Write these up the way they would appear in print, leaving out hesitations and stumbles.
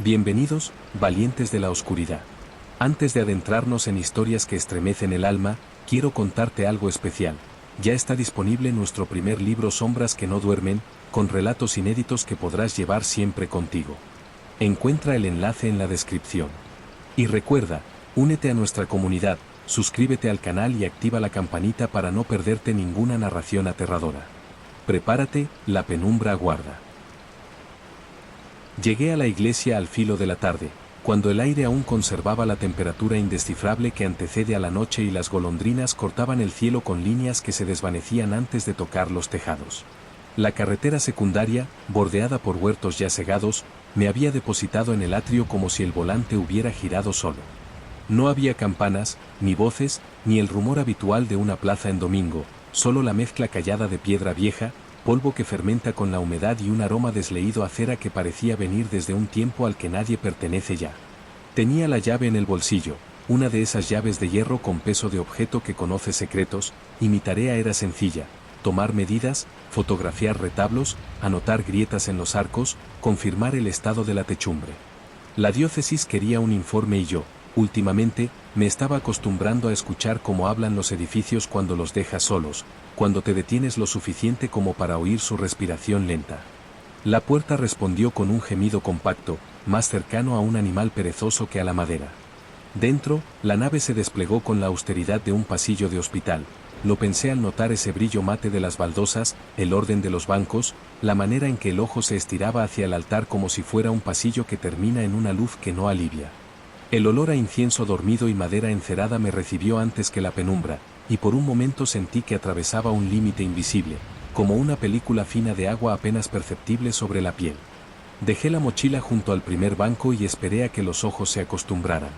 Bienvenidos, valientes de la oscuridad. Antes de adentrarnos en historias que estremecen el alma, quiero contarte algo especial. Ya está disponible nuestro primer libro Sombras que no duermen, con relatos inéditos que podrás llevar siempre contigo. Encuentra el enlace en la descripción. Y recuerda, únete a nuestra comunidad, suscríbete al canal y activa la campanita para no perderte ninguna narración aterradora. Prepárate, la penumbra aguarda. Llegué a la iglesia al filo de la tarde, cuando el aire aún conservaba la temperatura indescifrable que antecede a la noche y las golondrinas cortaban el cielo con líneas que se desvanecían antes de tocar los tejados. La carretera secundaria, bordeada por huertos ya cegados, me había depositado en el atrio como si el volante hubiera girado solo. No había campanas, ni voces, ni el rumor habitual de una plaza en domingo, solo la mezcla callada de piedra vieja, polvo que fermenta con la humedad y un aroma desleído a cera que parecía venir desde un tiempo al que nadie pertenece ya. Tenía la llave en el bolsillo, una de esas llaves de hierro con peso de objeto que conoce secretos, y mi tarea era sencilla: tomar medidas, fotografiar retablos, anotar grietas en los arcos, confirmar el estado de la techumbre. La diócesis quería un informe y yo, últimamente, me estaba acostumbrando a escuchar cómo hablan los edificios cuando los dejas solos, cuando te detienes lo suficiente como para oír su respiración lenta. La puerta respondió con un gemido compacto, más cercano a un animal perezoso que a la madera. Dentro, la nave se desplegó con la austeridad de un pasillo de hospital. Lo pensé al notar ese brillo mate de las baldosas, el orden de los bancos, la manera en que el ojo se estiraba hacia el altar como si fuera un pasillo que termina en una luz que no alivia. El olor a incienso dormido y madera encerada me recibió antes que la penumbra, y por un momento sentí que atravesaba un límite invisible, como una película fina de agua apenas perceptible sobre la piel. Dejé la mochila junto al primer banco y esperé a que los ojos se acostumbraran.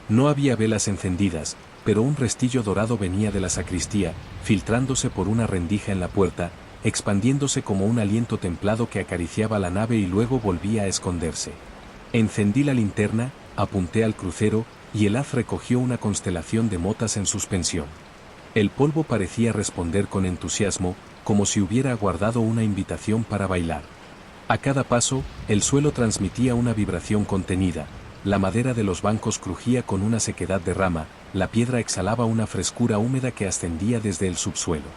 No había velas encendidas, pero un restillo dorado venía de la sacristía, filtrándose por una rendija en la puerta, expandiéndose como un aliento templado que acariciaba la nave y luego volvía a esconderse. Encendí la linterna, apunté al crucero, y el haz recogió una constelación de motas en suspensión. El polvo parecía responder con entusiasmo, como si hubiera aguardado una invitación para bailar. A cada paso, el suelo transmitía una vibración contenida, la madera de los bancos crujía con una sequedad de rama, la piedra exhalaba una frescura húmeda que ascendía desde el subsuelo.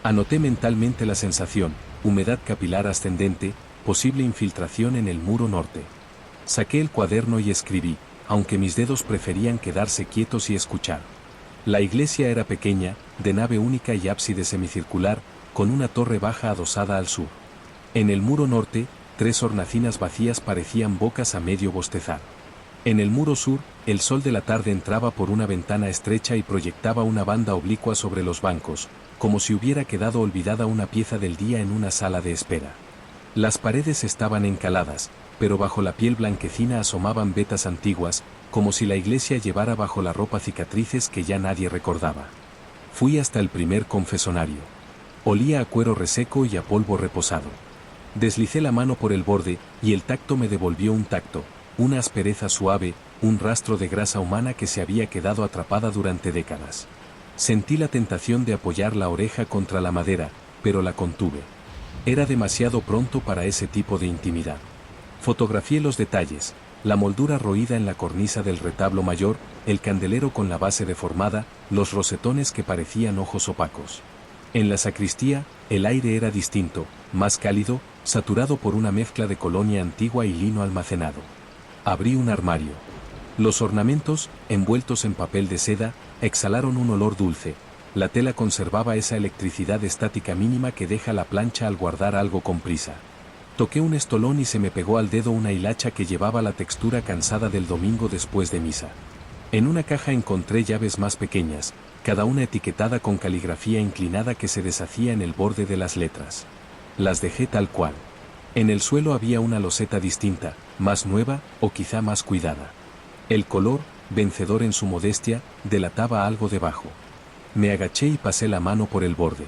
Anoté mentalmente la sensación: humedad capilar ascendente, posible infiltración en el muro norte. Saqué el cuaderno y escribí, aunque mis dedos preferían quedarse quietos y escuchar. La iglesia era pequeña, de nave única y ábside semicircular, con una torre baja adosada al sur. En el muro norte, 3 hornacinas vacías parecían bocas a medio bostezar. En el muro sur, el sol de la tarde entraba por una ventana estrecha y proyectaba una banda oblicua sobre los bancos, como si hubiera quedado olvidada una pieza del día en una sala de espera. Las paredes estaban encaladas, pero bajo la piel blanquecina asomaban vetas antiguas, como si la iglesia llevara bajo la ropa cicatrices que ya nadie recordaba. Fui hasta el primer confesonario. Olía a cuero reseco y a polvo reposado. Deslicé la mano por el borde, y el tacto me devolvió un tacto, una aspereza suave, un rastro de grasa humana que se había quedado atrapada durante décadas. Sentí la tentación de apoyar la oreja contra la madera, pero la contuve. Era demasiado pronto para ese tipo de intimidad. Fotografié los detalles: la moldura roída en la cornisa del retablo mayor, el candelero con la base deformada, los rosetones que parecían ojos opacos. En la sacristía, el aire era distinto, más cálido, saturado por una mezcla de colonia antigua y lino almacenado. Abrí un armario. Los ornamentos, envueltos en papel de seda, exhalaron un olor dulce. La tela conservaba esa electricidad estática mínima que deja la plancha al guardar algo con prisa. Toqué un estolón y se me pegó al dedo una hilacha que llevaba la textura cansada del domingo después de misa. En una caja encontré llaves más pequeñas, cada una etiquetada con caligrafía inclinada que se deshacía en el borde de las letras. Las dejé tal cual. En el suelo había una loseta distinta, más nueva, o quizá más cuidada. El color, vencedor en su modestia, delataba algo debajo. Me agaché y pasé la mano por el borde.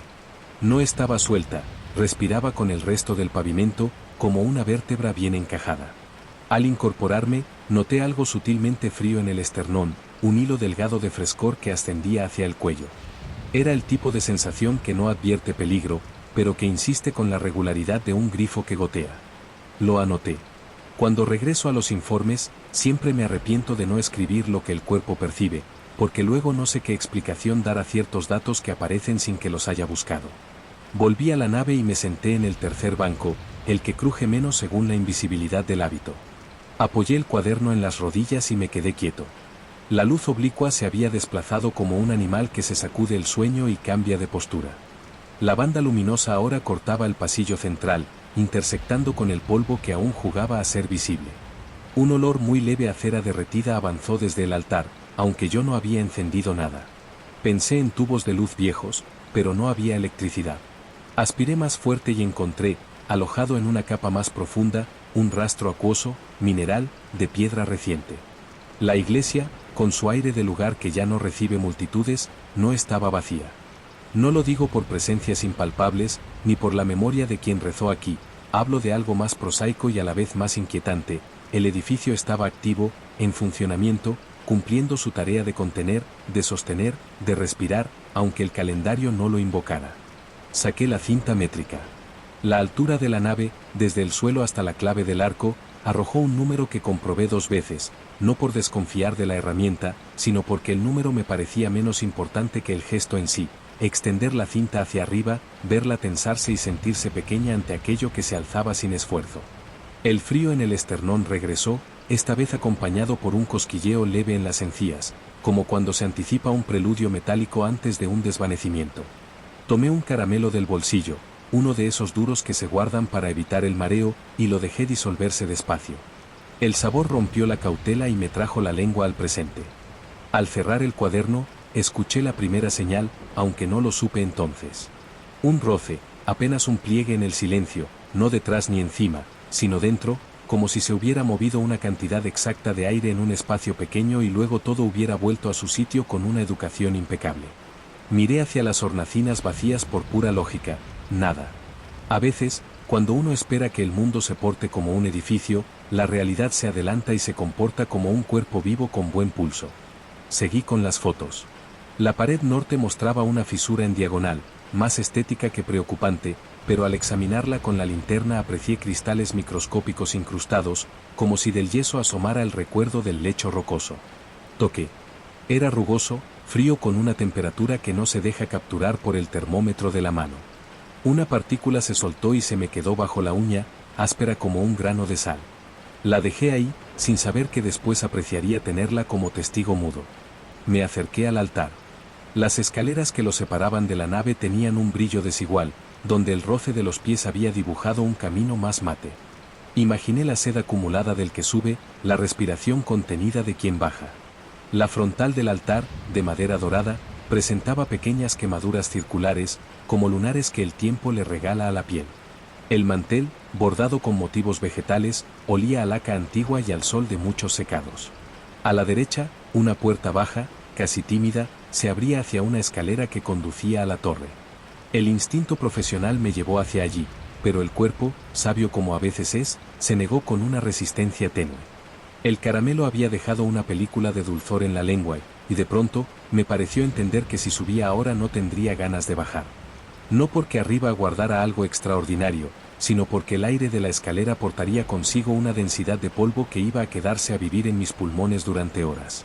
No estaba suelta, respiraba con el resto del pavimento, como una vértebra bien encajada. Al incorporarme, noté algo sutilmente frío en el esternón, un hilo delgado de frescor que ascendía hacia el cuello. Era el tipo de sensación que no advierte peligro, pero que insiste con la regularidad de un grifo que gotea. Lo anoté. Cuando regreso a los informes, siempre me arrepiento de no escribir lo que el cuerpo percibe, porque luego no sé qué explicación dar a ciertos datos que aparecen sin que los haya buscado. Volví a la nave y me senté en el tercer banco, el que cruje menos según la invisibilidad del hábito. Apoyé el cuaderno en las rodillas y me quedé quieto. La luz oblicua se había desplazado como un animal que se sacude el sueño y cambia de postura. La banda luminosa ahora cortaba el pasillo central, intersectando con el polvo que aún jugaba a ser visible. Un olor muy leve a cera derretida avanzó desde el altar, aunque yo no había encendido nada. Pensé en tubos de luz viejos, pero no había electricidad. Aspiré más fuerte y encontré, alojado en una capa más profunda, un rastro acuoso, mineral, de piedra reciente. La iglesia, con su aire de lugar que ya no recibe multitudes, no estaba vacía. No lo digo por presencias impalpables, ni por la memoria de quien rezó aquí, hablo de algo más prosaico y a la vez más inquietante. El edificio estaba activo, en funcionamiento, cumpliendo su tarea de contener, de sostener, de respirar, aunque el calendario no lo invocara. Saqué la cinta métrica. La altura de la nave, desde el suelo hasta la clave del arco, arrojó un número que comprobé 2 veces, no por desconfiar de la herramienta, sino porque el número me parecía menos importante que el gesto en sí. Extender la cinta hacia arriba, verla tensarse y sentirse pequeña ante aquello que se alzaba sin esfuerzo. El frío en el esternón regresó, esta vez acompañado por un cosquilleo leve en las encías, como cuando se anticipa un preludio metálico antes de un desvanecimiento. Tomé un caramelo del bolsillo, uno de esos duros que se guardan para evitar el mareo, y lo dejé disolverse despacio. El sabor rompió la cautela y me trajo la lengua al presente. Al cerrar el cuaderno, escuché la primera señal, aunque no lo supe entonces. Un roce, apenas un pliegue en el silencio, no detrás ni encima, sino dentro, como si se hubiera movido una cantidad exacta de aire en un espacio pequeño y luego todo hubiera vuelto a su sitio con una educación impecable. Miré hacia las hornacinas vacías por pura lógica, nada. A veces, cuando uno espera que el mundo se porte como un edificio, la realidad se adelanta y se comporta como un cuerpo vivo con buen pulso. Seguí con las fotos. La pared norte mostraba una fisura en diagonal, más estética que preocupante, pero al examinarla con la linterna aprecié cristales microscópicos incrustados, como si del yeso asomara el recuerdo del lecho rocoso. Toqué. Era rugoso, frío con una temperatura que no se deja capturar por el termómetro de la mano. Una partícula se soltó y se me quedó bajo la uña, áspera como un grano de sal. La dejé ahí, sin saber que después apreciaría tenerla como testigo mudo. Me acerqué al altar. Las escaleras que lo separaban de la nave tenían un brillo desigual, donde el roce de los pies había dibujado un camino más mate. Imaginé la sed acumulada del que sube, la respiración contenida de quien baja. La frontal del altar, de madera dorada, presentaba pequeñas quemaduras circulares, como lunares que el tiempo le regala a la piel. El mantel, bordado con motivos vegetales, olía a laca antigua y al sol de muchos secados. A la derecha, una puerta baja, casi tímida, se abría hacia una escalera que conducía a la torre. El instinto profesional me llevó hacia allí, pero el cuerpo, sabio como a veces es, se negó con una resistencia tenue. El caramelo había dejado una película de dulzor en la lengua y de pronto, me pareció entender que si subía ahora no tendría ganas de bajar. No porque arriba guardara algo extraordinario, sino porque el aire de la escalera portaría consigo una densidad de polvo que iba a quedarse a vivir en mis pulmones durante horas.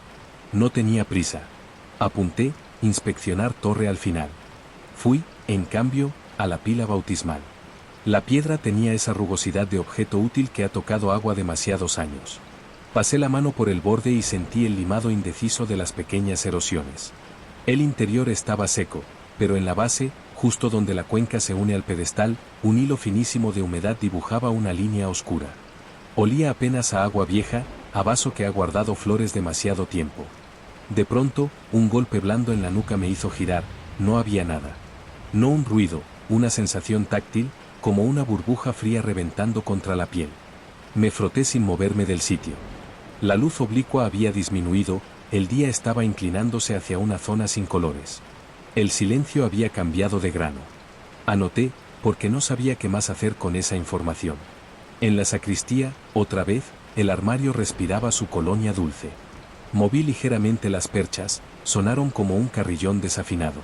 No tenía prisa. Apunté, inspeccionar torre al final. Fui, en cambio, a la pila bautismal. La piedra tenía esa rugosidad de objeto útil que ha tocado agua demasiados años. Pasé la mano por el borde y sentí el limado indeciso de las pequeñas erosiones. El interior estaba seco, pero en la base, justo donde la cuenca se une al pedestal, un hilo finísimo de humedad dibujaba una línea oscura. Olía apenas a agua vieja, a vaso que ha guardado flores demasiado tiempo. De pronto, un golpe blando en la nuca me hizo girar, no había nada. No un ruido, una sensación táctil, como una burbuja fría reventando contra la piel. Me froté sin moverme del sitio. La luz oblicua había disminuido, el día estaba inclinándose hacia una zona sin colores. El silencio había cambiado de grano. Anoté, porque no sabía qué más hacer con esa información. En la sacristía, otra vez, el armario respiraba su colonia dulce. Moví ligeramente las perchas, sonaron como un carrillón desafinado.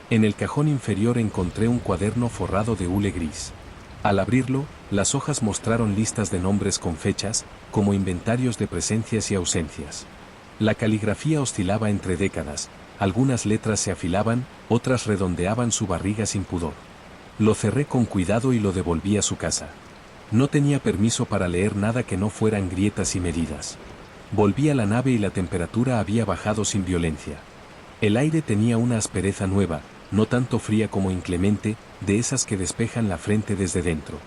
En el cajón inferior encontré un cuaderno forrado de hule gris. Al abrirlo, las hojas mostraron listas de nombres con fechas, como inventarios de presencias y ausencias. La caligrafía oscilaba entre décadas, algunas letras se afilaban, otras redondeaban su barriga sin pudor. Lo cerré con cuidado y lo devolví a su casa. No tenía permiso para leer nada que no fueran grietas y medidas. Volví a la nave y la temperatura había bajado sin violencia. El aire tenía una aspereza nueva, no tanto fría como inclemente, de esas que despejan la frente desde dentro.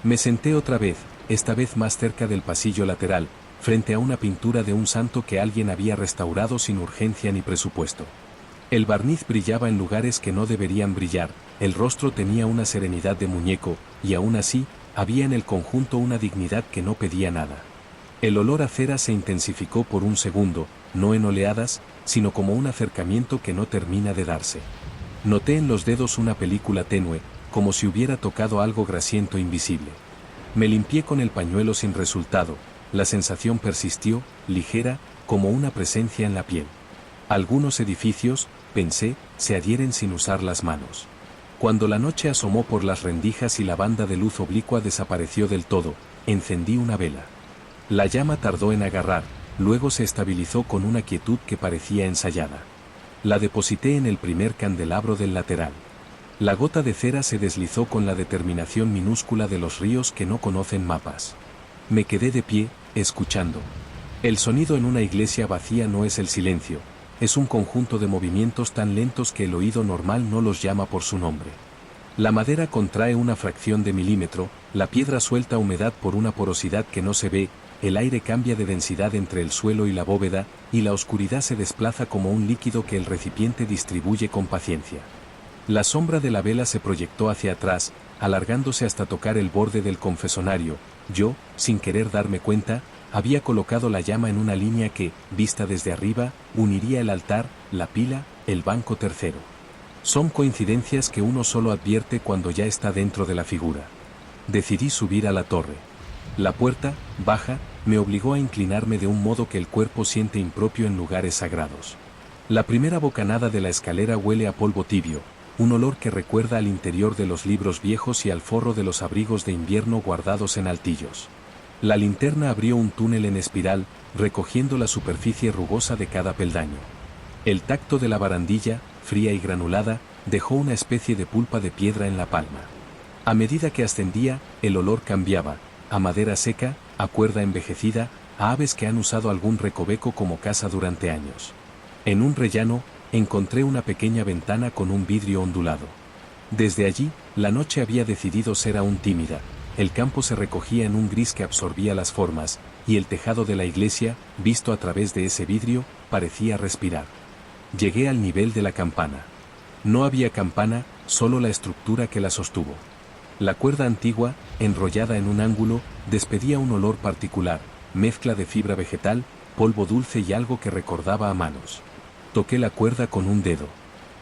Me senté otra vez, esta vez más cerca del pasillo lateral, frente a una pintura de un santo que alguien había restaurado sin urgencia ni presupuesto. El barniz brillaba en lugares que no deberían brillar, el rostro tenía una serenidad de muñeco, y aún así, había en el conjunto una dignidad que no pedía nada. El olor a cera se intensificó por un segundo, no en oleadas, sino como un acercamiento que no termina de darse. Noté en los dedos una película tenue, como si hubiera tocado algo grasiento invisible. Me limpié con el pañuelo sin resultado, la sensación persistió, ligera, como una presencia en la piel. Algunos edificios, pensé, se adhieren sin usar las manos. Cuando la noche asomó por las rendijas y la banda de luz oblicua desapareció del todo, encendí una vela. La llama tardó en agarrar, luego se estabilizó con una quietud que parecía ensayada. La deposité en el primer candelabro del lateral. La gota de cera se deslizó con la determinación minúscula de los ríos que no conocen mapas. Me quedé de pie, escuchando. El sonido en una iglesia vacía no es el silencio, es un conjunto de movimientos tan lentos que el oído normal no los llama por su nombre. La madera contrae una fracción de milímetro, la piedra suelta humedad por una porosidad que no se ve, el aire cambia de densidad entre el suelo y la bóveda, y la oscuridad se desplaza como un líquido que el recipiente distribuye con paciencia. La sombra de la vela se proyectó hacia atrás, alargándose hasta tocar el borde del confesonario. Yo, sin querer darme cuenta, había colocado la llama en una línea que, vista desde arriba, uniría el altar, la pila, el banco tercero. Son coincidencias que uno solo advierte cuando ya está dentro de la figura. Decidí subir a la torre. La puerta, baja, me obligó a inclinarme de un modo que el cuerpo siente impropio en lugares sagrados. La primera bocanada de la escalera huele a polvo tibio, un olor que recuerda al interior de los libros viejos y al forro de los abrigos de invierno guardados en altillos. La linterna abrió un túnel en espiral, recogiendo la superficie rugosa de cada peldaño. El tacto de la barandilla, fría y granulada, dejó una especie de pulpa de piedra en la palma. A medida que ascendía, el olor cambiaba, a madera seca, a cuerda envejecida, a aves que han usado algún recoveco como casa durante años. En un rellano, encontré una pequeña ventana con un vidrio ondulado. Desde allí, la noche había decidido ser aún tímida, el campo se recogía en un gris que absorbía las formas, y el tejado de la iglesia, visto a través de ese vidrio, parecía respirar. Llegué al nivel de la campana. No había campana, solo la estructura que la sostuvo. La cuerda antigua, enrollada en un ángulo, despedía un olor particular, mezcla de fibra vegetal, polvo dulce y algo que recordaba a manos. Toqué la cuerda con un dedo.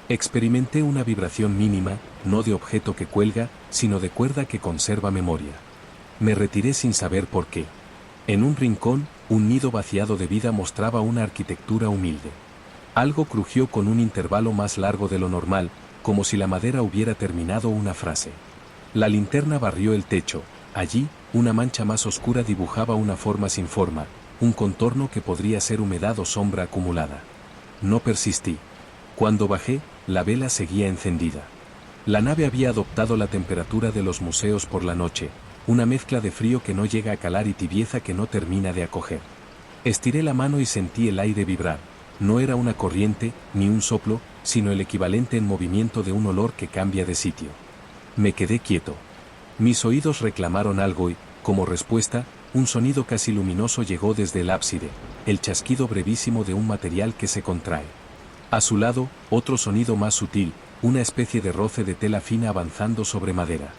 Experimenté una vibración mínima, no de objeto que cuelga, sino de cuerda que conserva memoria. Me retiré sin saber por qué. En un rincón, un nido vaciado de vida mostraba una arquitectura humilde. Algo crujió con un intervalo más largo de lo normal, como si la madera hubiera terminado una frase. La linterna barrió el techo, allí, una mancha más oscura dibujaba una forma sin forma, un contorno que podría ser humedad o sombra acumulada. No persistí. Cuando bajé, la vela seguía encendida. La nave había adoptado la temperatura de los museos por la noche, una mezcla de frío que no llega a calar y tibieza que no termina de acoger. Estiré la mano y sentí el aire vibrar. No era una corriente, ni un soplo, sino el equivalente en movimiento de un olor que cambia de sitio. Me quedé quieto. Mis oídos reclamaron algo y, como respuesta, un sonido casi luminoso llegó desde el ábside, el chasquido brevísimo de un material que se contrae. A su lado, otro sonido más sutil, una especie de roce de tela fina avanzando sobre madera.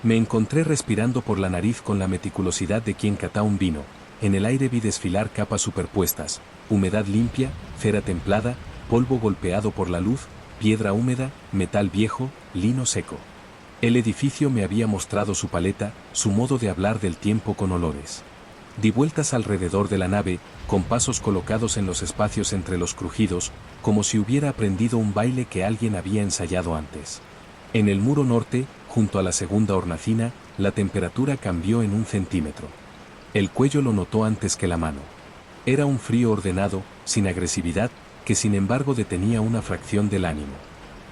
Me encontré respirando por la nariz con la meticulosidad de quien cata un vino. En el aire vi desfilar capas superpuestas, humedad limpia, cera templada, polvo golpeado por la luz, piedra húmeda, metal viejo, lino seco. El edificio me había mostrado su paleta, su modo de hablar del tiempo con olores. Di vueltas alrededor de la nave, con pasos colocados en los espacios entre los crujidos, como si hubiera aprendido un baile que alguien había ensayado antes. En el muro norte, junto a la segunda hornacina, la temperatura cambió en 1 centímetro. El cuello lo notó antes que la mano. Era un frío ordenado, sin agresividad, que sin embargo detenía una fracción del ánimo.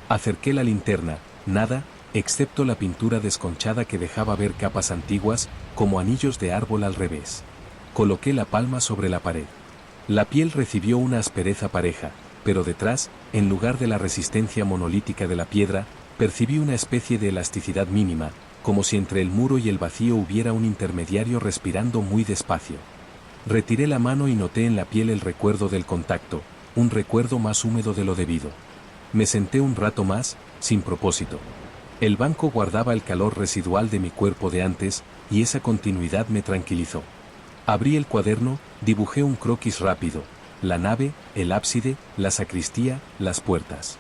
Acerqué la linterna, nada, excepto la pintura desconchada que dejaba ver capas antiguas, como anillos de árbol al revés. Coloqué la palma sobre la pared. La piel recibió una aspereza pareja, pero detrás, en lugar de la resistencia monolítica de la piedra, percibí una especie de elasticidad mínima, como si entre el muro y el vacío hubiera un intermediario respirando muy despacio. Retiré la mano y noté en la piel el recuerdo del contacto, un recuerdo más húmedo de lo debido. Me senté un rato más, sin propósito. El banco guardaba el calor residual de mi cuerpo de antes, y esa continuidad me tranquilizó. Abrí el cuaderno, dibujé un croquis rápido, la nave, el ábside, la sacristía, las puertas.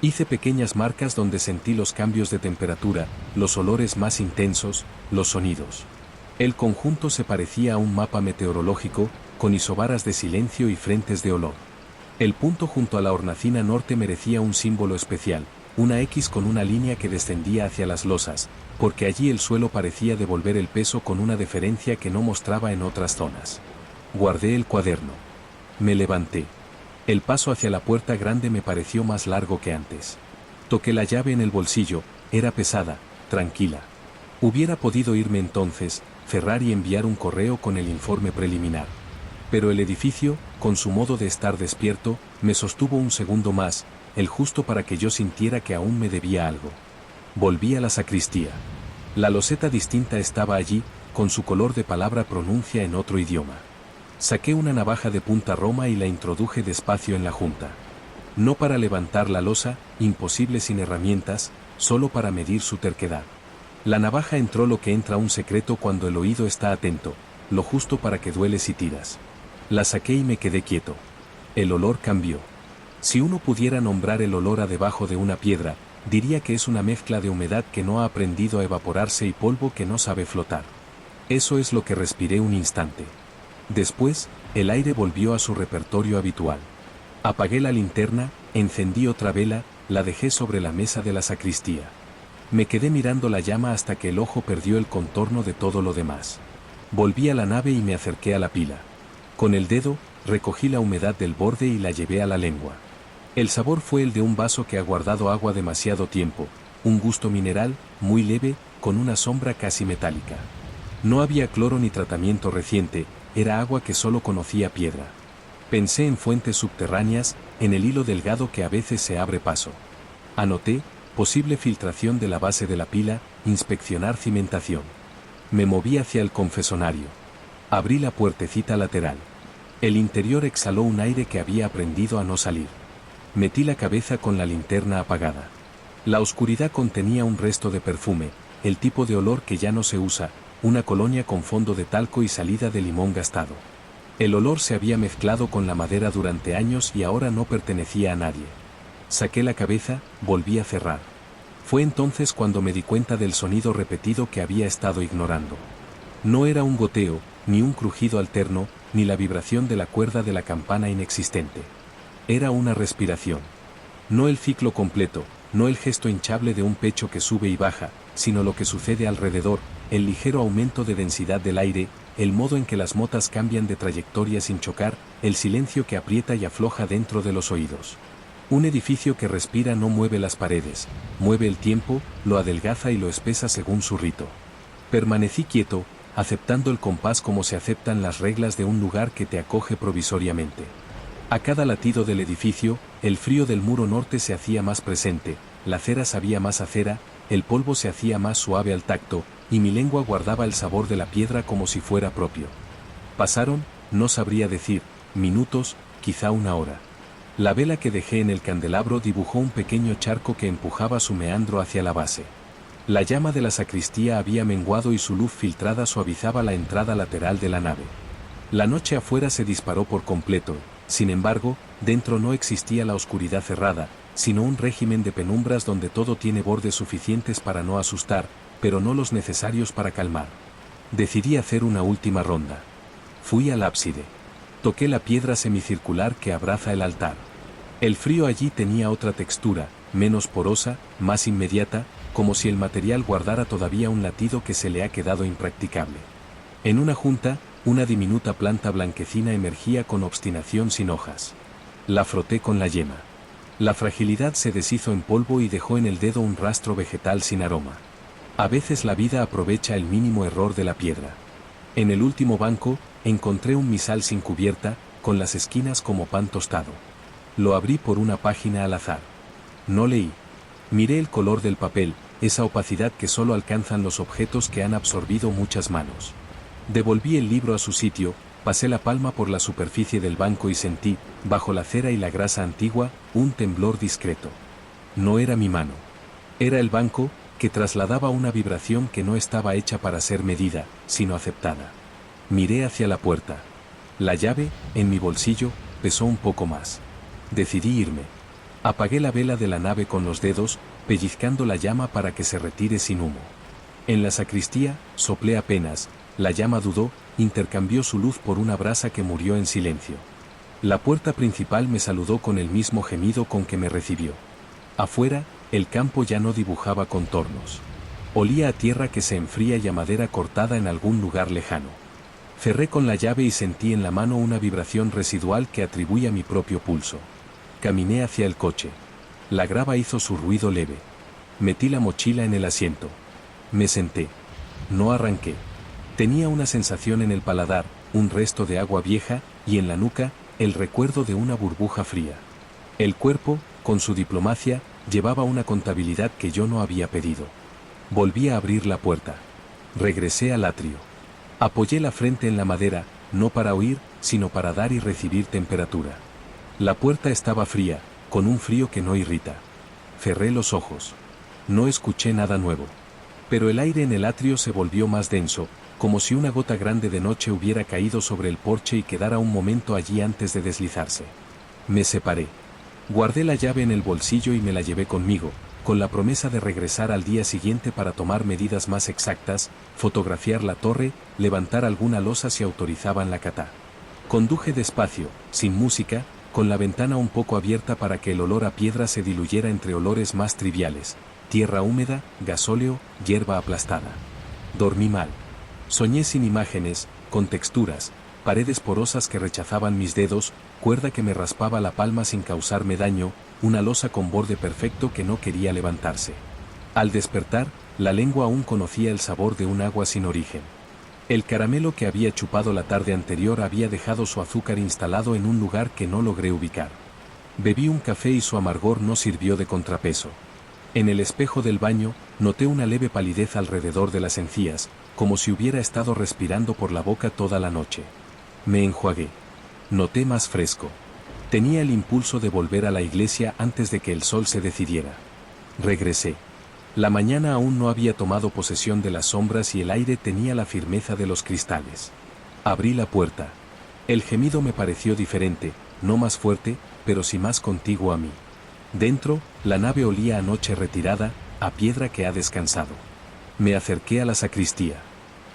Hice pequeñas marcas donde sentí los cambios de temperatura, los olores más intensos, los sonidos. El conjunto se parecía a un mapa meteorológico, con isobaras de silencio y frentes de olor. El punto junto a la hornacina norte merecía un símbolo especial, una X con una línea que descendía hacia las losas, porque allí el suelo parecía devolver el peso con una deferencia que no mostraba en otras zonas. Guardé el cuaderno. Me levanté. El paso hacia la puerta grande me pareció más largo que antes. Toqué la llave en el bolsillo, era pesada, tranquila. Hubiera podido irme entonces, cerrar y enviar un correo con el informe preliminar. Pero el edificio, con su modo de estar despierto, me sostuvo un segundo más, el justo para que yo sintiera que aún me debía algo. Volví a la sacristía. La loseta distinta estaba allí, con su color de palabra pronuncia en otro idioma. Saqué una navaja de punta roma y la introduje despacio en la junta. No para levantar la losa, imposible sin herramientas, solo para medir su terquedad. La navaja entró lo que entra un secreto cuando el oído está atento, lo justo para que duele si tiras. La saqué y me quedé quieto. El olor cambió. Si uno pudiera nombrar el olor a debajo de una piedra, diría que es una mezcla de humedad que no ha aprendido a evaporarse y polvo que no sabe flotar. Eso es lo que respiré un instante. Después, el aire volvió a su repertorio habitual. Apagué la linterna, encendí otra vela, la dejé sobre la mesa de la sacristía. Me quedé mirando la llama hasta que el ojo perdió el contorno de todo lo demás. Volví a la nave y me acerqué a la pila. Con el dedo, recogí la humedad del borde y la llevé a la lengua. El sabor fue el de un vaso que ha guardado agua demasiado tiempo, un gusto mineral, muy leve, con una sombra casi metálica. No había cloro ni tratamiento reciente, era agua que solo conocía piedra. Pensé en fuentes subterráneas, en el hilo delgado que a veces se abre paso. Anoté, posible filtración de la base de la pila, inspeccionar cimentación. Me moví hacia el confesonario. Abrí la puertecita lateral. El interior exhaló un aire que había aprendido a no salir. Metí la cabeza con la linterna apagada. La oscuridad contenía un resto de perfume, el tipo de olor que ya no se usa, una colonia con fondo de talco y salida de limón gastado. El olor se había mezclado con la madera durante años y ahora no pertenecía a nadie. Saqué la cabeza, volví a cerrar. Fue entonces cuando me di cuenta del sonido repetido que había estado ignorando. No era un goteo, ni un crujido alterno, ni la vibración de la cuerda de la campana inexistente. Era una respiración. No el ciclo completo, no el gesto hinchable de un pecho que sube y baja, sino lo que sucede alrededor, el ligero aumento de densidad del aire, el modo en que las motas cambian de trayectoria sin chocar, el silencio que aprieta y afloja dentro de los oídos. Un edificio que respira no mueve las paredes, mueve el tiempo, lo adelgaza y lo espesa según su rito. Permanecí quieto, aceptando el compás como se aceptan las reglas de un lugar que te acoge provisoriamente. A cada latido del edificio, el frío del muro norte se hacía más presente, la cera sabía más a cera, el polvo se hacía más suave al tacto, y mi lengua guardaba el sabor de la piedra como si fuera propio. Pasaron, no sabría decir, minutos, quizá una hora. La vela que dejé en el candelabro dibujó un pequeño charco que empujaba su meandro hacia la base. La llama de la sacristía había menguado y su luz filtrada suavizaba la entrada lateral de la nave. La noche afuera se disparó por completo. Sin embargo, dentro no existía la oscuridad cerrada, sino un régimen de penumbras donde todo tiene bordes suficientes para no asustar, pero no los necesarios para calmar. Decidí hacer una última ronda. Fui al ábside. Toqué la piedra semicircular que abraza el altar. El frío allí tenía otra textura, menos porosa, más inmediata, como si el material guardara todavía un latido que se le ha quedado impracticable. En una junta, una diminuta planta blanquecina emergía con obstinación sin hojas. La froté con la yema. La fragilidad se deshizo en polvo y dejó en el dedo un rastro vegetal sin aroma. A veces la vida aprovecha el mínimo error de la piedra. En el último banco, encontré un misal sin cubierta, con las esquinas como pan tostado. Lo abrí por una página al azar. No leí. Miré el color del papel, esa opacidad que solo alcanzan los objetos que han absorbido muchas manos. Devolví el libro a su sitio, pasé la palma por la superficie del banco y sentí, bajo la cera y la grasa antigua, un temblor discreto. No era mi mano. Era el banco, que trasladaba una vibración que no estaba hecha para ser medida, sino aceptada. Miré hacia la puerta. La llave, en mi bolsillo, pesó un poco más. Decidí irme. Apagué la vela de la nave con los dedos, pellizcando la llama para que se retire sin humo. En la sacristía, soplé apenas, la llama dudó, intercambió su luz por una brasa que murió en silencio. La puerta principal me saludó con el mismo gemido con que me recibió. Afuera, el campo ya no dibujaba contornos. Olía a tierra que se enfría y a madera cortada en algún lugar lejano. Cerré con la llave y sentí en la mano una vibración residual que atribuí a mi propio pulso. Caminé hacia el coche. La grava hizo su ruido leve. Metí la mochila en el asiento. Me senté. No arranqué. Tenía una sensación en el paladar, un resto de agua vieja, y en la nuca, el recuerdo de una burbuja fría. El cuerpo, con su diplomacia, llevaba una contabilidad que yo no había pedido. Volví a abrir la puerta. Regresé al atrio. Apoyé la frente en la madera, no para oír, sino para dar y recibir temperatura. La puerta estaba fría, con un frío que no irrita. Cerré los ojos. No escuché nada nuevo. Pero el aire en el atrio se volvió más denso, como si una gota grande de noche hubiera caído sobre el porche y quedara un momento allí antes de deslizarse. Me separé. Guardé la llave en el bolsillo y me la llevé conmigo, con la promesa de regresar al día siguiente para tomar medidas más exactas, fotografiar la torre, levantar alguna losa si autorizaban la catá. Conduje despacio, sin música, con la ventana un poco abierta para que el olor a piedra se diluyera entre olores más triviales, tierra húmeda, gasóleo, hierba aplastada. Dormí mal. Soñé sin imágenes, con texturas, paredes porosas que rechazaban mis dedos, cuerda que me raspaba la palma sin causarme daño, una losa con borde perfecto que no quería levantarse. Al despertar, la lengua aún conocía el sabor de un agua sin origen. El caramelo que había chupado la tarde anterior había dejado su azúcar instalado en un lugar que no logré ubicar. Bebí un café y su amargor no sirvió de contrapeso. En el espejo del baño, noté una leve palidez alrededor de las encías, como si hubiera estado respirando por la boca toda la noche. Me enjuagué. Noté más fresco. Tenía el impulso de volver a la iglesia antes de que el sol se decidiera. Regresé. La mañana aún no había tomado posesión de las sombras y el aire tenía la firmeza de los cristales. Abrí la puerta. El gemido me pareció diferente, no más fuerte, pero sí más contiguo a mí. Dentro, la nave olía a noche retirada, a piedra que ha descansado. Me acerqué a la sacristía.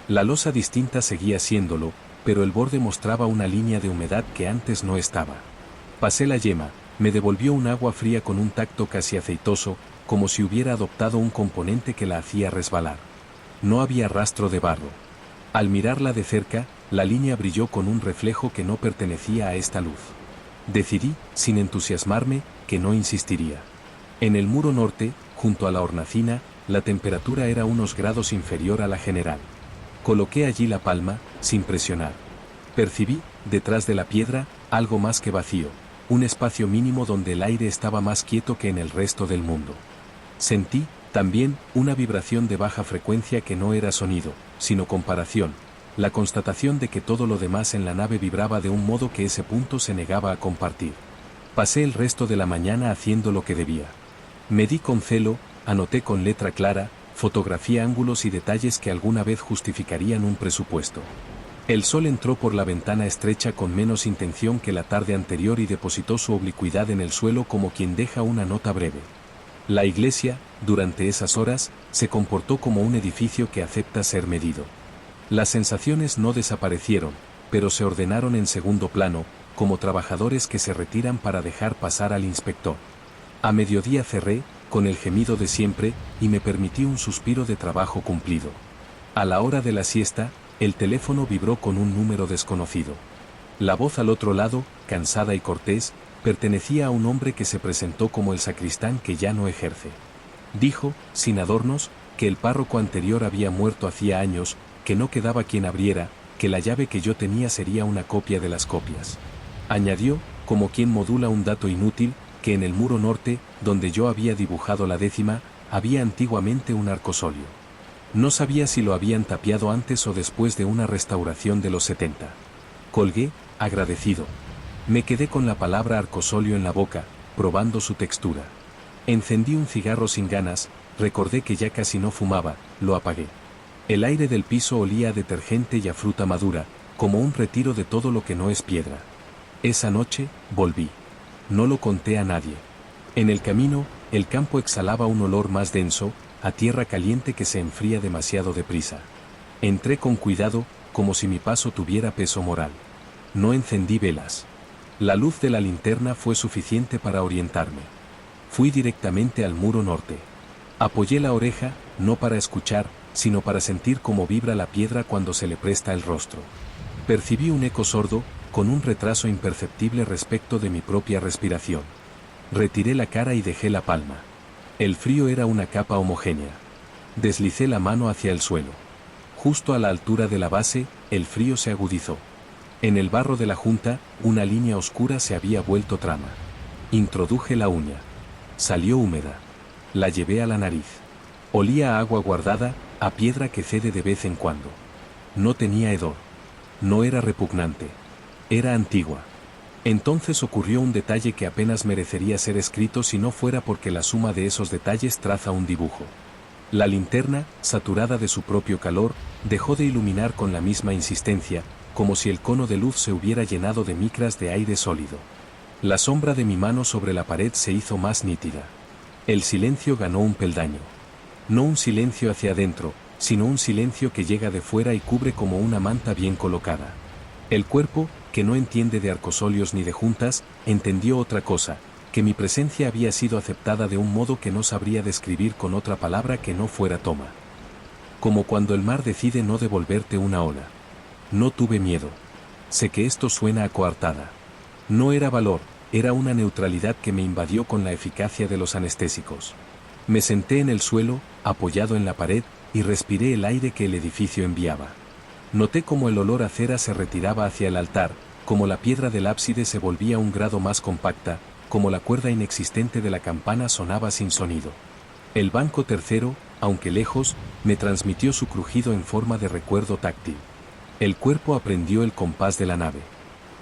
La losa distinta seguía siéndolo, pero el borde mostraba una línea de humedad que antes no estaba. Pasé la yema, me devolvió un agua fría con un tacto casi aceitoso, como si hubiera adoptado un componente que la hacía resbalar. No había rastro de barro. Al mirarla de cerca, la línea brilló con un reflejo que no pertenecía a esta luz. Decidí, sin entusiasmarme, que no insistiría. En el muro norte, junto a la hornacina, la temperatura era unos grados inferior a la general. Coloqué allí la palma, sin presionar. Percibí, detrás de la piedra, algo más que vacío, un espacio mínimo donde el aire estaba más quieto que en el resto del mundo. Sentí, también, una vibración de baja frecuencia que no era sonido, sino comparación, la constatación de que todo lo demás en la nave vibraba de un modo que ese punto se negaba a compartir. Pasé el resto de la mañana haciendo lo que debía. Medí con celo, anoté con letra clara, fotografié ángulos y detalles que alguna vez justificarían un presupuesto. El sol entró por la ventana estrecha con menos intención que la tarde anterior y depositó su oblicuidad en el suelo como quien deja una nota breve. La iglesia, durante esas horas, se comportó como un edificio que acepta ser medido. Las sensaciones no desaparecieron, pero se ordenaron en segundo plano, como trabajadores que se retiran para dejar pasar al inspector. A mediodía cerré, con el gemido de siempre, y me permití un suspiro de trabajo cumplido. A la hora de la siesta, el teléfono vibró con un número desconocido. La voz al otro lado, cansada y cortés, pertenecía a un hombre que se presentó como el sacristán que ya no ejerce. Dijo, sin adornos, que el párroco anterior había muerto hacía años, que no quedaba quien abriera, que la llave que yo tenía sería una copia de las copias. Añadió, como quien modula un dato inútil, que en el muro norte, donde yo había dibujado la 10ª, había antiguamente un arcosolio. No sabía si lo habían tapiado antes o después de una restauración de los 70. Colgué, agradecido. Me quedé con la palabra arcosolio en la boca, probando su textura. Encendí un cigarro sin ganas, recordé que ya casi no fumaba, lo apagué. El aire del piso olía a detergente y a fruta madura, como un retiro de todo lo que no es piedra. Esa noche, volví. No lo conté a nadie. En el camino, el campo exhalaba un olor más denso, a tierra caliente que se enfría demasiado deprisa. Entré con cuidado, como si mi paso tuviera peso moral. No encendí velas. La luz de la linterna fue suficiente para orientarme. Fui directamente al muro norte. Apoyé la oreja, no para escuchar, sino para sentir cómo vibra la piedra cuando se le presta el rostro. Percibí un eco sordo, con un retraso imperceptible respecto de mi propia respiración. Retiré la cara y dejé la palma. El frío era una capa homogénea. Deslicé la mano hacia el suelo. Justo a la altura de la base, el frío se agudizó. En el barro de la junta, una línea oscura se había vuelto trama. Introduje la uña. Salió húmeda. La llevé a la nariz. Olía a agua guardada, a piedra que cede de vez en cuando. No tenía hedor. No era repugnante. Era antigua. Entonces ocurrió un detalle que apenas merecería ser escrito si no fuera porque la suma de esos detalles traza un dibujo. La linterna, saturada de su propio calor, dejó de iluminar con la misma insistencia, como si el cono de luz se hubiera llenado de micras de aire sólido. La sombra de mi mano sobre la pared se hizo más nítida. El silencio ganó un peldaño. No un silencio hacia adentro, sino un silencio que llega de fuera y cubre como una manta bien colocada. El cuerpo, que no entiende de arcosolios ni de juntas, entendió otra cosa, que mi presencia había sido aceptada de un modo que no sabría describir con otra palabra que no fuera toma. Como cuando el mar decide no devolverte una ola. No tuve miedo. Sé que esto suena a coartada. No era valor, era una neutralidad que me invadió con la eficacia de los anestésicos. Me senté en el suelo, apoyado en la pared, y respiré el aire que el edificio enviaba. Noté cómo el olor a cera se retiraba hacia el altar, como la piedra del ábside se volvía un grado más compacta, como la cuerda inexistente de la campana sonaba sin sonido. El banco tercero, aunque lejos, me transmitió su crujido en forma de recuerdo táctil. El cuerpo aprendió el compás de la nave.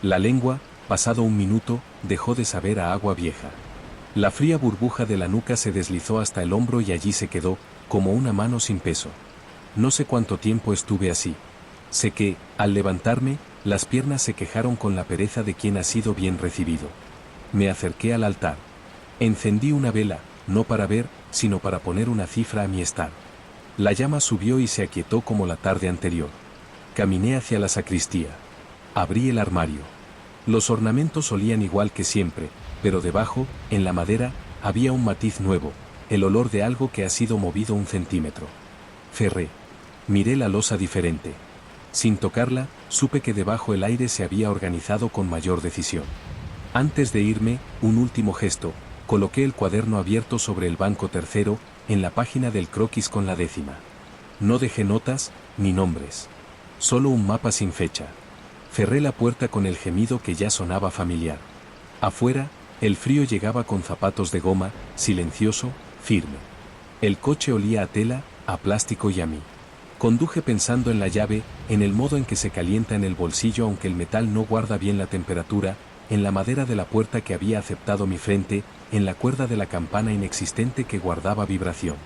La lengua, pasado un minuto, dejó de saber a agua vieja. La fría burbuja de la nuca se deslizó hasta el hombro y allí se quedó, como una mano sin peso. No sé cuánto tiempo estuve así. Sé que, al levantarme, las piernas se quejaron con la pereza de quien ha sido bien recibido. Me acerqué al altar. Encendí una vela, no para ver, sino para poner una cifra a mi estar. La llama subió y se aquietó como la tarde anterior. Caminé hacia la sacristía. Abrí el armario. Los ornamentos olían igual que siempre, pero debajo, en la madera, había un matiz nuevo, el olor de algo que ha sido movido 1 centímetro. Cerré. Miré la losa diferente. Sin tocarla, supe que debajo el aire se había organizado con mayor decisión. Antes de irme, un último gesto, coloqué el cuaderno abierto sobre el banco tercero, en la página del croquis con la 10ª. No dejé notas, ni nombres. Solo un mapa sin fecha. Cerré la puerta con el gemido que ya sonaba familiar. Afuera, el frío llegaba con zapatos de goma, silencioso, firme. El coche olía a tela, a plástico y a mí. Conduje pensando en la llave, en el modo en que se calienta en el bolsillo aunque el metal no guarda bien la temperatura, en la madera de la puerta que había aceptado mi frente, en la cuerda de la campana inexistente que guardaba vibración.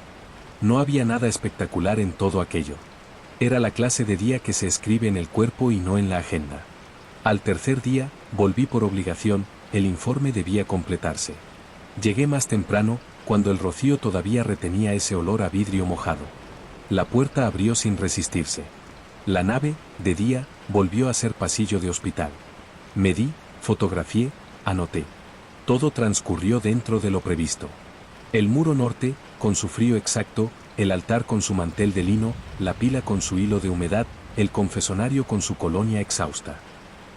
No había nada espectacular en todo aquello. Era la clase de día que se escribe en el cuerpo y no en la agenda. Al tercer día, volví por obligación, el informe debía completarse. Llegué más temprano, cuando el rocío todavía retenía ese olor a vidrio mojado. La puerta abrió sin resistirse. La nave, de día, volvió a ser pasillo de hospital. Medí, fotografié, anoté. Todo transcurrió dentro de lo previsto. El muro norte, con su frío exacto, el altar con su mantel de lino, la pila con su hilo de humedad, el confesonario con su colonia exhausta.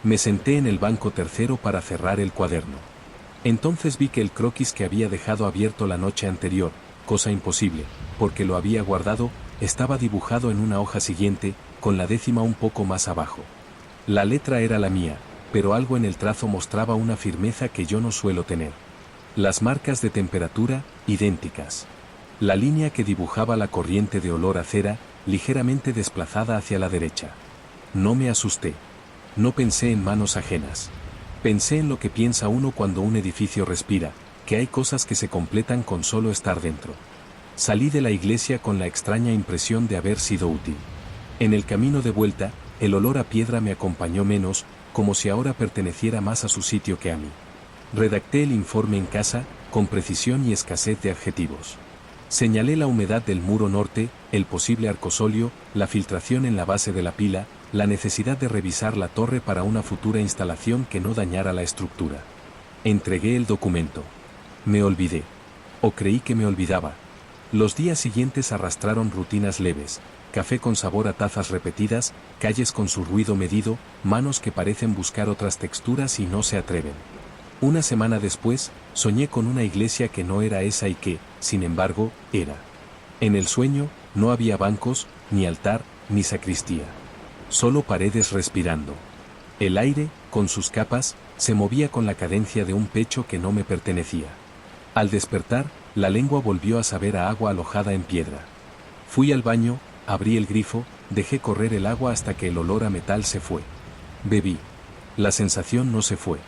Me senté en el banco tercero para cerrar el cuaderno. Entonces vi que el croquis que había dejado abierto la noche anterior, cosa imposible, porque lo había guardado, estaba dibujado en una hoja siguiente, con la décima un poco más abajo. La letra era la mía, pero algo en el trazo mostraba una firmeza que yo no suelo tener. Las marcas de temperatura, idénticas. La línea que dibujaba la corriente de olor a cera, ligeramente desplazada hacia la derecha. No me asusté. No pensé en manos ajenas. Pensé en lo que piensa uno cuando un edificio respira, que hay cosas que se completan con solo estar dentro. Salí de la iglesia con la extraña impresión de haber sido útil. En el camino de vuelta, el olor a piedra me acompañó menos, como si ahora perteneciera más a su sitio que a mí. Redacté el informe en casa, con precisión y escasez de adjetivos. Señalé la humedad del muro norte, el posible arcosolio, la filtración en la base de la pila, la necesidad de revisar la torre para una futura instalación que no dañara la estructura. Entregué el documento. Me olvidé. O creí que me olvidaba. Los días siguientes arrastraron rutinas leves, café con sabor a tazas repetidas, calles con su ruido medido, manos que parecen buscar otras texturas y no se atreven. Una semana después, soñé con una iglesia que no era esa y que, sin embargo, era. En el sueño, no había bancos, ni altar, ni sacristía. Solo paredes respirando. El aire, con sus capas, se movía con la cadencia de un pecho que no me pertenecía. Al despertar, la lengua volvió a saber a agua alojada en piedra. Fui al baño, abrí el grifo, dejé correr el agua hasta que el olor a metal se fue. Bebí. La sensación no se fue.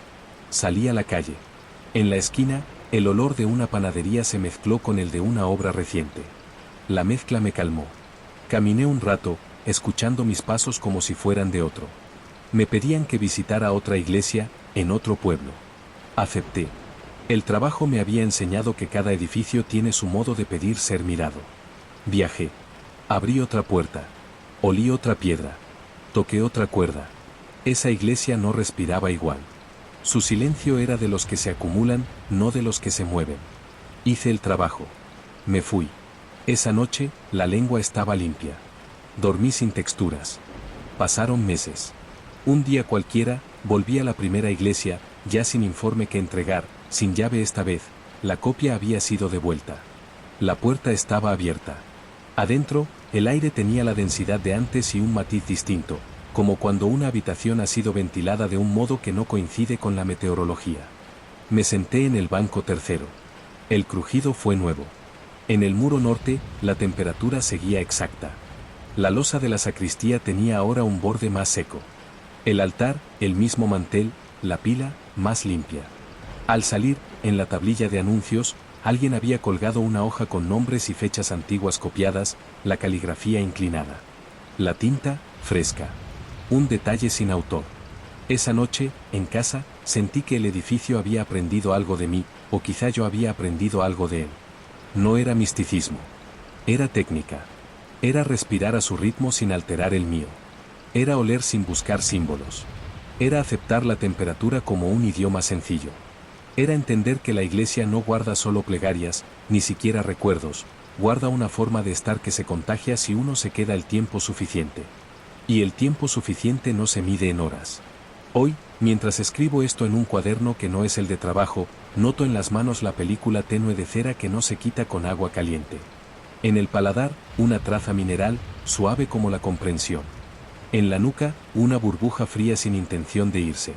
Salí a la calle. En la esquina, el olor de una panadería se mezcló con el de una obra reciente. La mezcla me calmó. Caminé un rato, escuchando mis pasos como si fueran de otro. Me pedían que visitara otra iglesia, en otro pueblo. Acepté. El trabajo me había enseñado que cada edificio tiene su modo de pedir ser mirado. Viajé. Abrí otra puerta. Olí otra piedra. Toqué otra cuerda. Esa iglesia no respiraba igual. Su silencio era de los que se acumulan, no de los que se mueven. Hice el trabajo. Me fui. Esa noche, la lengua estaba limpia. Dormí sin texturas. Pasaron meses. Un día cualquiera, volví a la primera iglesia, ya sin informe que entregar, sin llave esta vez, la copia había sido devuelta. La puerta estaba abierta. Adentro, el aire tenía la densidad de antes y un matiz distinto, como cuando una habitación ha sido ventilada de un modo que no coincide con la meteorología. Me senté en el banco tercero. El crujido fue nuevo. En el muro norte, la temperatura seguía exacta. La losa de la sacristía tenía ahora un borde más seco. El altar, el mismo mantel, la pila, más limpia. Al salir, en la tablilla de anuncios, alguien había colgado una hoja con nombres y fechas antiguas copiadas, la caligrafía inclinada. La tinta, fresca. Un detalle sin autor. Esa noche, en casa, sentí que el edificio había aprendido algo de mí, o quizá yo había aprendido algo de él. No era misticismo. Era técnica. Era respirar a su ritmo sin alterar el mío. Era oler sin buscar símbolos. Era aceptar la temperatura como un idioma sencillo. Era entender que la iglesia no guarda solo plegarias, ni siquiera recuerdos, guarda una forma de estar que se contagia si uno se queda el tiempo suficiente. Y el tiempo suficiente no se mide en horas. Hoy, mientras escribo esto en un cuaderno que no es el de trabajo, noto en las manos la película tenue de cera que no se quita con agua caliente. En el paladar, una traza mineral, suave como la comprensión. En la nuca, una burbuja fría sin intención de irse.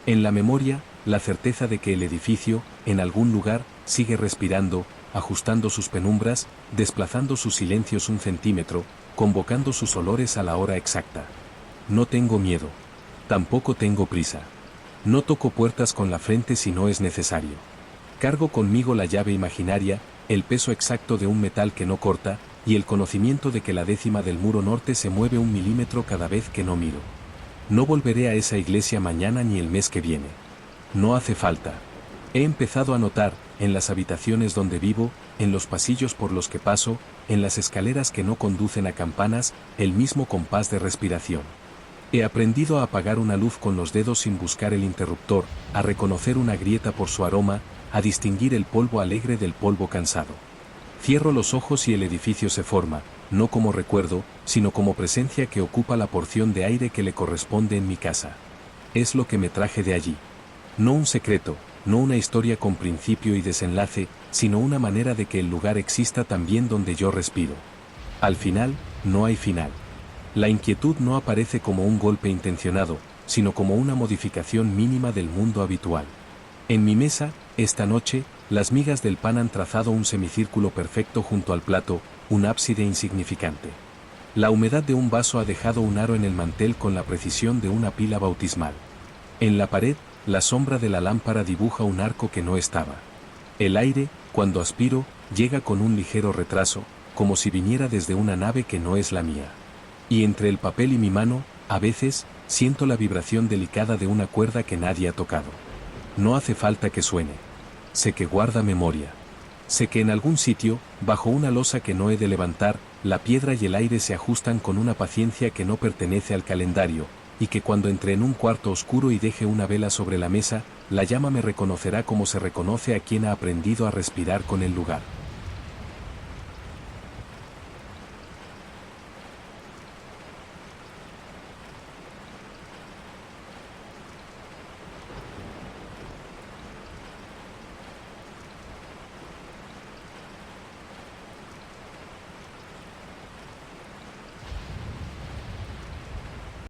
En la memoria, la certeza de que el edificio, en algún lugar, sigue respirando, ajustando sus penumbras, desplazando sus silencios un centímetro, convocando sus olores a la hora exacta. No tengo miedo. Tampoco tengo prisa. No toco puertas con la frente si no es necesario. Cargo conmigo la llave imaginaria, el peso exacto de un metal que no corta, y el conocimiento de que la décima del muro norte se mueve 1 milímetro cada vez que no miro. No volveré a esa iglesia mañana ni el mes que viene. No hace falta. He empezado a notar, en las habitaciones donde vivo, en los pasillos por los que paso, en las escaleras que no conducen a campanas, el mismo compás de respiración. He aprendido a apagar una luz con los dedos sin buscar el interruptor, a reconocer una grieta por su aroma, a distinguir el polvo alegre del polvo cansado. Cierro los ojos y el edificio se forma, no como recuerdo, sino como presencia que ocupa la porción de aire que le corresponde en mi casa. Es lo que me traje de allí. No un secreto, no una historia con principio y desenlace, sino una manera de que el lugar exista también donde yo respiro. Al final, no hay final. La inquietud no aparece como un golpe intencionado, sino como una modificación mínima del mundo habitual. En mi mesa, esta noche, las migas del pan han trazado un semicírculo perfecto junto al plato, un ábside insignificante. La humedad de un vaso ha dejado un aro en el mantel con la precisión de una pila bautismal. En la pared, la sombra de la lámpara dibuja un arco que no estaba. El aire, cuando aspiro, llega con un ligero retraso, como si viniera desde una nave que no es la mía. Y entre el papel y mi mano, a veces, siento la vibración delicada de una cuerda que nadie ha tocado. No hace falta que suene. Sé que guarda memoria. Sé que en algún sitio, bajo una losa que no he de levantar, la piedra y el aire se ajustan con una paciencia que no pertenece al calendario, y que cuando entre en un cuarto oscuro y deje una vela sobre la mesa, la llama me reconocerá como se reconoce a quien ha aprendido a respirar con el lugar.